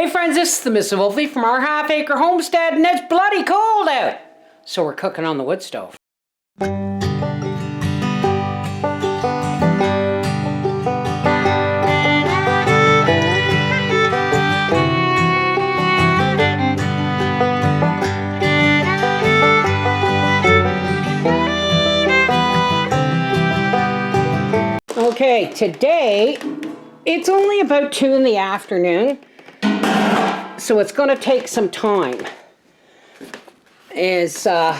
Hey friends, this is the Miss Wolfie from Our Half Acre Homestead, and it's bloody cold out. So we're cooking on the wood stove. Okay, today it's only about 2 in the afternoon. So it's going to take some time. I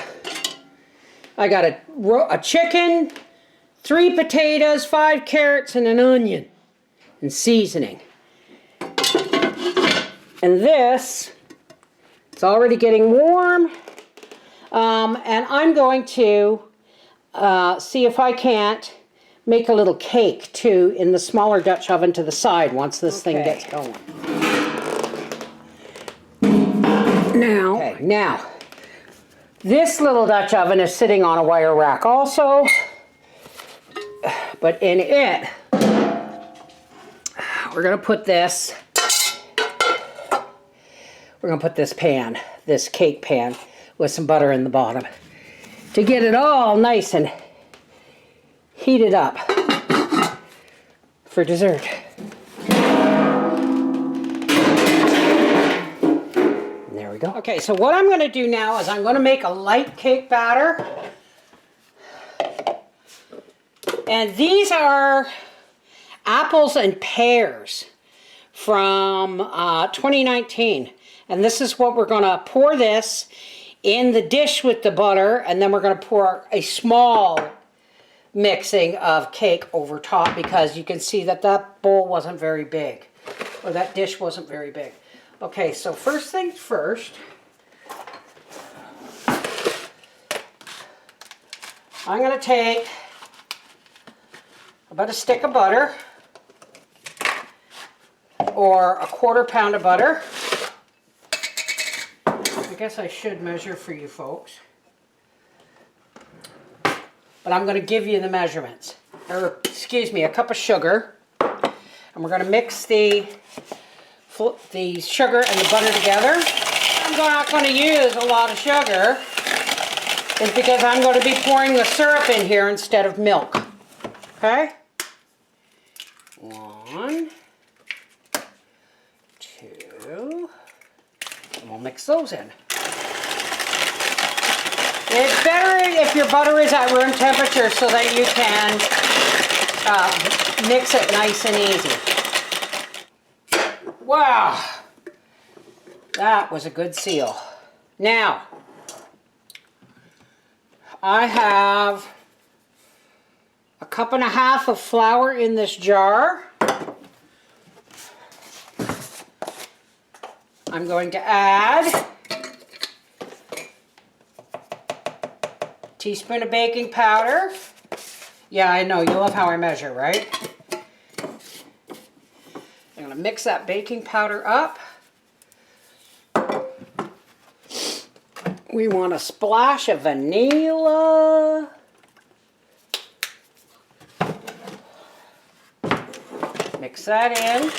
got a chicken, 3 potatoes, 5 carrots, and an onion, and seasoning. And this, it's already getting warm. And I'm going to see if I can't make a little cake too in the smaller Dutch oven to the side once this thing gets going. Now, this little Dutch oven is sitting on a wire rack also, but in it, we're going to put this pan, this cake pan, with some butter in the bottom to get it all nice and heated up for dessert. Go. Okay, so what I'm going to do now is I'm going to make a light cake batter. And these are apples and pears from 2019. And this is what we're going to pour this in the dish with the butter, and then we're going to pour a small mixing of cake over top because you can see that that bowl wasn't very big, or that dish wasn't very big. Okay, so first things first, I'm going to take about a stick of butter, or a 1/4 pound of butter. I guess I should measure for you folks, but I'm going to give you the measurements. Or, excuse me, a cup of sugar, and we're going to mix the sugar and the butter together. I'm not going to use a lot of sugar. It's because I'm going to be pouring the syrup in here instead of milk. Okay? 1, 2, and we'll mix those in. It's better if your butter is at room temperature so that you can mix it nice and easy. Wow, that was a good seal. Now, I have a 1.5 cups of flour in this jar. I'm going to add a teaspoon of baking powder. Yeah, I know, you love how I measure, right? I'm going to mix that baking powder up. We want a splash of vanilla. Mix that in.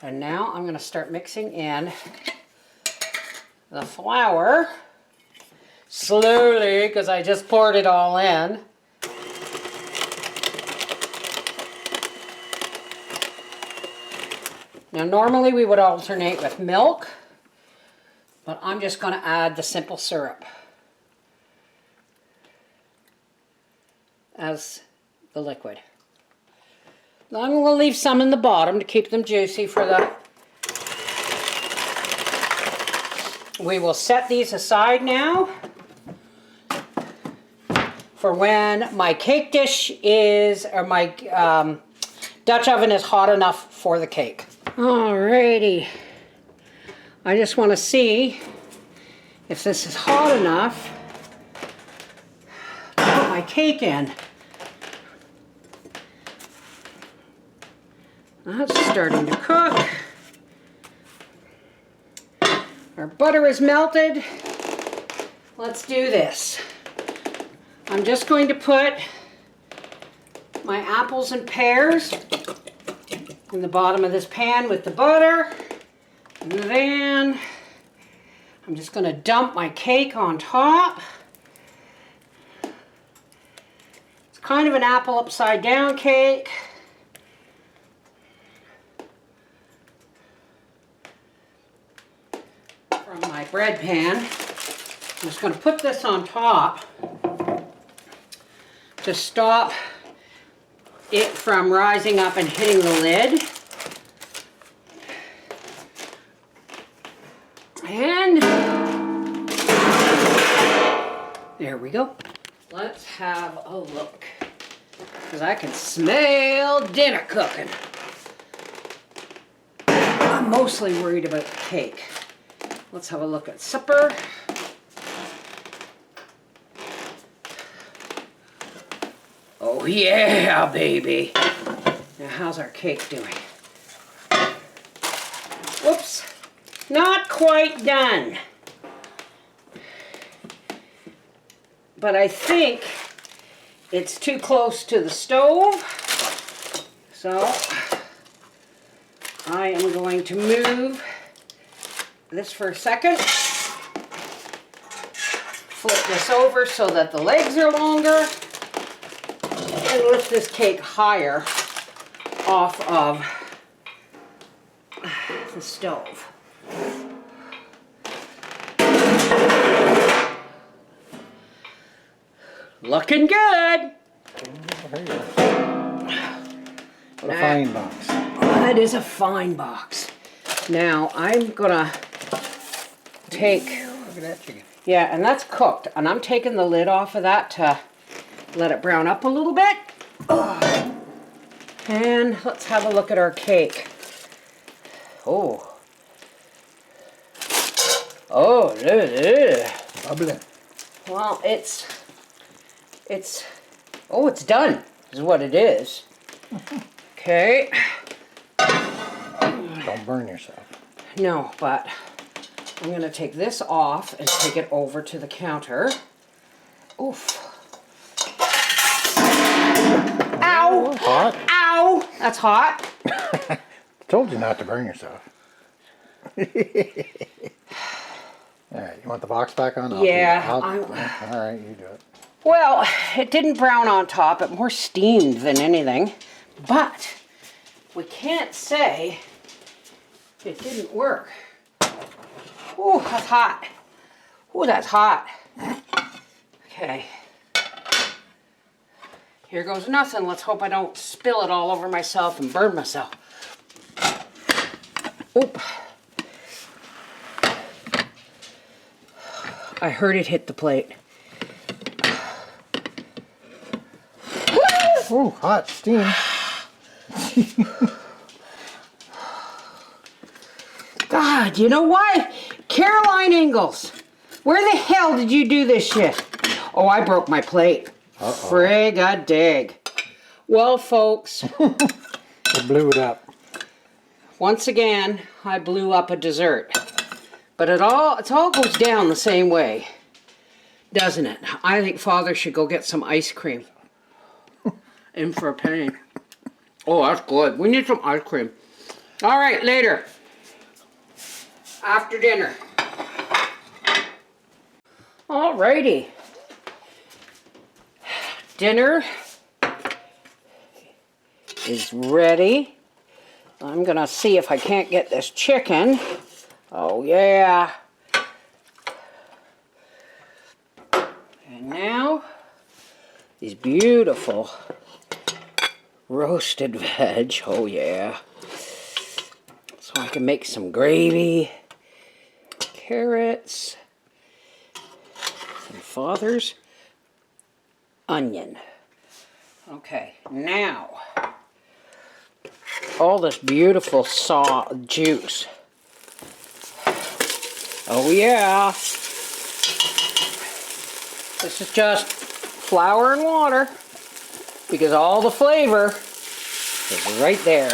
And now I'm going to start mixing in the flour slowly because I just poured it all in. Now normally we would alternate with milk, but I'm just going to add the simple syrup as the liquid. Now I'm going to leave some in the bottom to keep them juicy for the... We will set these aside now for when my cake dish is, or my Dutch oven is hot enough for the cake. Alrighty, I just want to see if this is hot enough to put my cake in. That's starting to cook. Our butter is melted. Let's do this. I'm just going to put my apples and pears in the bottom of this pan with the butter. And then I'm just going to dump my cake on top. It's kind of an apple upside down cake. From my bread pan. I'm just going to put this on top to stop it from rising up and hitting the lid. And there we go. Let's have a look, because I can smell dinner cooking. I'm mostly worried about the cake. Let's have a look at supper. Oh yeah, baby. Now how's our cake doing? Whoops. Not quite done. But I think it's too close to the stove. So I am going to move this for a second. Flip this over so that the legs are longer. And lift this cake higher off of the stove. Looking good. What a fine box. That is a fine box. Now I'm gonna take. Look at that chicken. Yeah, and that's cooked. And I'm taking the lid off of that to let it brown up a little bit. Oh. And let's have a look at our cake. Oh. Oh, Bubbling. well, oh, it's done, is what it is. Okay. Don't burn yourself. No, but I'm going to take this off and take it over to the counter. Oof. Ow! Hot? Ow! That's hot. Told you not to burn yourself. Alright, you want the box back on? Yeah. Alright, you do it. Well, it didn't brown on top. It more steamed than anything. But we can't say it didn't work. Ooh, that's hot. Ooh, that's hot. Okay. Here goes nothing. Let's hope I don't spill it all over myself and burn myself. Oop. I heard it hit the plate. Ooh, hot steam. God, you know what? Caroline Ingalls, where the hell did you do this shit? Oh, I broke my plate. Frig a dig. Well, folks. It blew it up. Once again, I blew up a dessert. But it all goes down the same way, doesn't it? I think Father should go get some ice cream. In for a penny. Oh, that's good. We need some ice cream. All right, later. After dinner. All righty. Dinner is ready. I'm gonna see if I can't get this chicken. Oh yeah. And now these beautiful roasted veg. Oh yeah. So I can make some gravy, carrots, and Father's onion. Okay, now all this beautiful juice. Oh yeah. This is just flour and water because all the flavor is right there.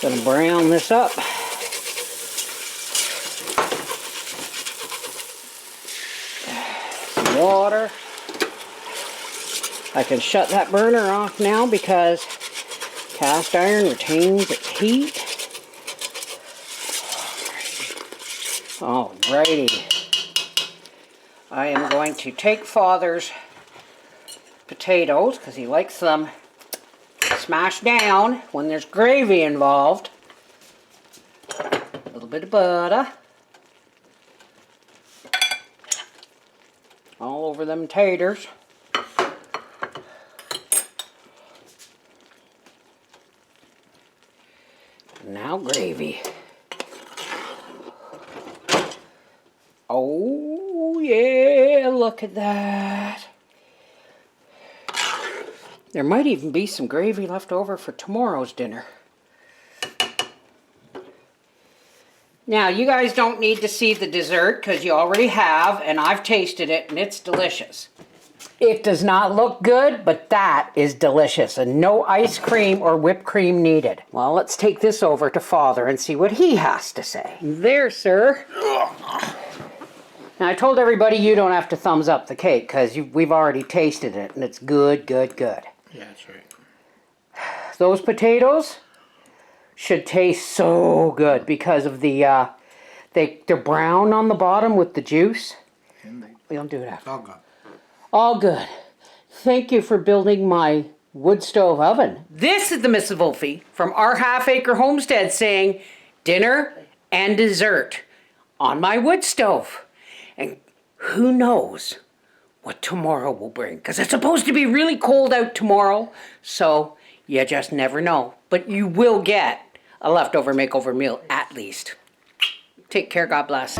Gonna brown this up. water. I can shut that burner off now because cast iron retains its heat. Alrighty. I am going to take Father's potatoes because he likes them smashed down when there's gravy involved. A little bit of butter. All over them taters. Now gravy. Oh yeah, look at that. There might even be some gravy left over for tomorrow's dinner. Now, you guys don't need to see the dessert because you already have, and I've tasted it, and it's delicious. It does not look good, but that is delicious, and no ice cream or whipped cream needed. Well, let's take this over to Father and see what he has to say. There, sir. Now, I told everybody you don't have to thumbs up the cake because we've already tasted it, and it's good, good, good. Yeah, that's right. Those potatoes should taste so good because of the, they're brown on the bottom with the juice. We'll do it after. All good. All good. Thank you for building my wood stove oven. This is the Mrs. Wolfie from Our Half Acre Homestead saying dinner and dessert on my wood stove. And who knows what tomorrow will bring, because it's supposed to be really cold out tomorrow, so you just never know. But you will get a leftover makeover meal at least. Take care, God bless.